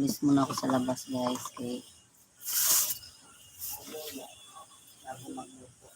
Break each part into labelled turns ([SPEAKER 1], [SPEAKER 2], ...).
[SPEAKER 1] Alis muna ako sa labas, guys. Kay bago magluto.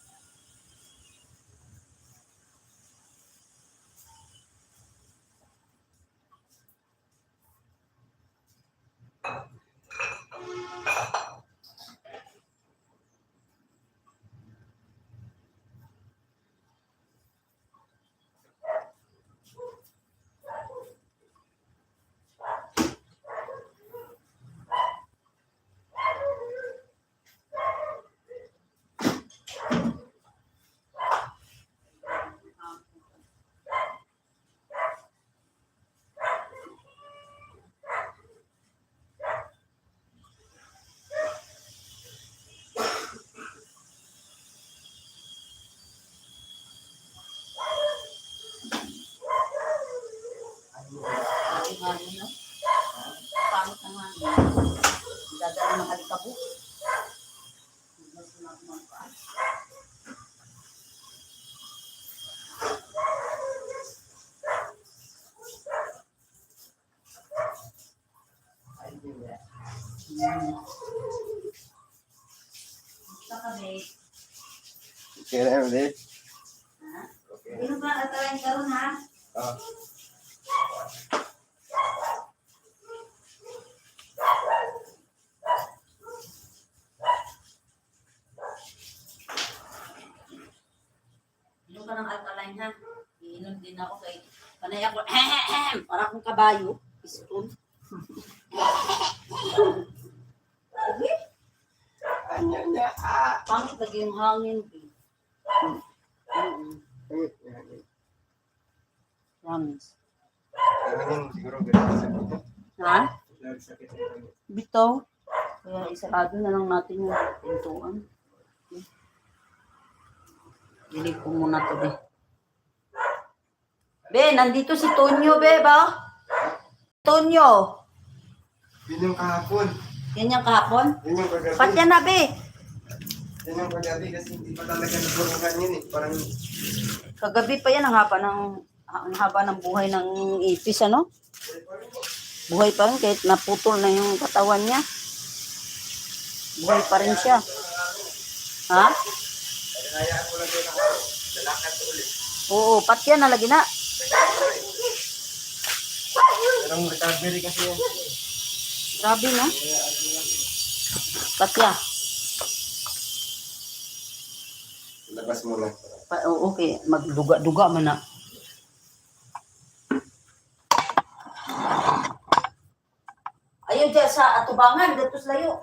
[SPEAKER 1] Hangin, no? Pangit ang hangin. Dadala ng alikabok. Mas na kumakaan. Saka, babe.
[SPEAKER 2] Okay na yun, babe.
[SPEAKER 1] Ha? Ano ba? Atalain ka ron, ha?
[SPEAKER 2] Ah.
[SPEAKER 1] Inom ka ng alkaline, ha? Iinom din ako kay panay ako. Para akong kabayo. Piston.
[SPEAKER 2] Anya,
[SPEAKER 1] Pangit lagi yung hangin. Promise.
[SPEAKER 2] Hangin, siguro ganito sa dito.
[SPEAKER 1] Ha?
[SPEAKER 2] Nagsakit ang hangin.
[SPEAKER 1] Bitaw. Kaya isarado na lang natin yung pintuan. Dilig ko muna to, be. Be, nandito si Tonyo, be, ba? Tonyo.
[SPEAKER 2] Yun yung kahapon.
[SPEAKER 1] Yan yung kahapon?
[SPEAKER 2] Yun yung kagabi.
[SPEAKER 1] Ba't yan na, be?
[SPEAKER 2] Yun yung kagabi kasi hindi pa talaga nabulungan yun eh. Parang
[SPEAKER 1] Kagabi pa yan, ang haba ng buhay ng ipis, ano? Buhay pa rin, kahit naputol na yung katawan niya. Buhay pa rin siya. Ha?
[SPEAKER 2] hayaan mo lang yun ako. Lalakad ulit.
[SPEAKER 1] Oo, patya na lagi na.
[SPEAKER 2] Parang recovery kasi yan.
[SPEAKER 1] Grabe na. Patya.
[SPEAKER 2] Labas mo na.
[SPEAKER 1] Okay, magduga-duga man na. Ayaw dyan sa atubangan, dito sa layo.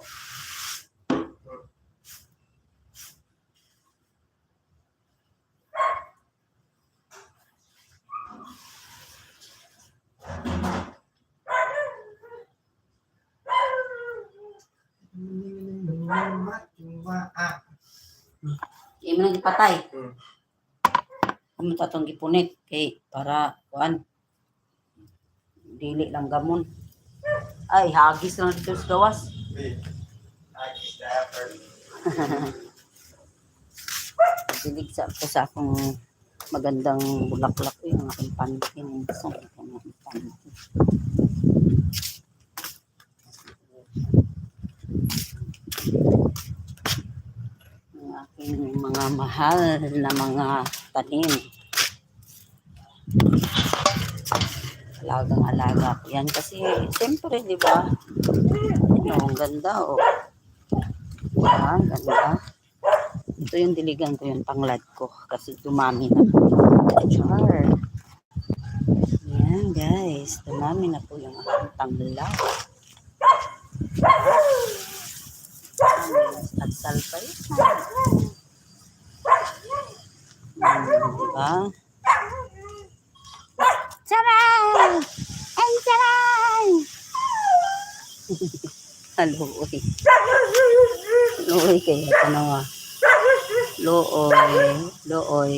[SPEAKER 1] Hindi mo nang ipatay. Hindi mo tatong gipunit. Kay, para, kuan. Dili lang gamon. Ay, hagis lang dito sa gawas. Dilig sa ako sa akong magandang bulaklak yung aking pantin. Sa aking pantin. Ang aking mga mahal na mga tanim. Alagang-alaga ko yan. Kasi, siyempre, di ba? Ano, ang ganda, oh. Ah, ganda. Ito yung diligan ko, yung tanglad ko. Kasi dumami na po. Char. Yan, guys. Dumami na po yung aking tanglad. At salpa yun. Diba? Saray! Ay, saray! Looy. Looy kayo. Tanawa. Looy. Looy.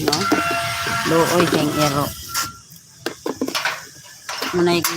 [SPEAKER 1] No? Looy kayong ero. Munay ko